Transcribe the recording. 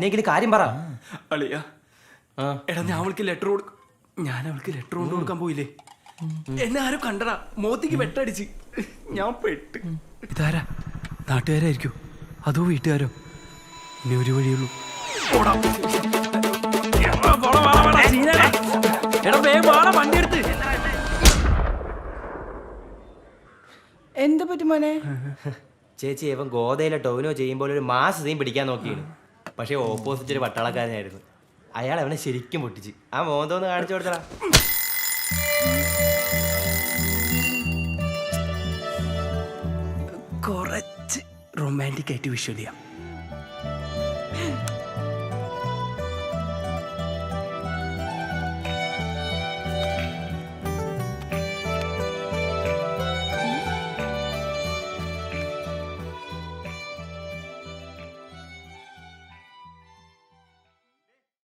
എന്നെങ്കിലും കാര്യം പറ. അളിയ എടാ ഞാൻ അവൾക്ക് ലെറ്റർ കൊണ്ട് കൊടുക്കാൻ പോയില്ലേ, എന്നെ ആരും കണ്ടടാ, മോത്തിക്ക് വെട്ടടിച്ച് ഞാൻ പെട്ട്. ഇതാരാ, നാട്ടുകാരായിരിക്കോ അതോ വീട്ടുകാരോ? ഇനി ഒരു വഴിയുള്ളൂ. വണ്ടി എടുത്ത്. എന്താ പറ്റും മോനെ? ചേച്ചി ഇവൻ ഗോതയിലെ ടോവിനോ ചെയ്യുമ്പോൾ ഒരു മാസ് സീൻ പിടിക്കാൻ നോക്കിയാണ്. പക്ഷെ ഓപ്പോസിറ്റ് ഒരു പട്ടാളക്കാരനായിരുന്നു. അയാൾ അവനെ ശരിക്കും പൊട്ടിച്ച്. ആ മോന്തോന്ന് കാണിച്ചു കൊടുത്തടാ. കുറച്ച് റൊമാൻറ്റിക് ആയിട്ട് വിഷ്വൽ ചെയ്യാം.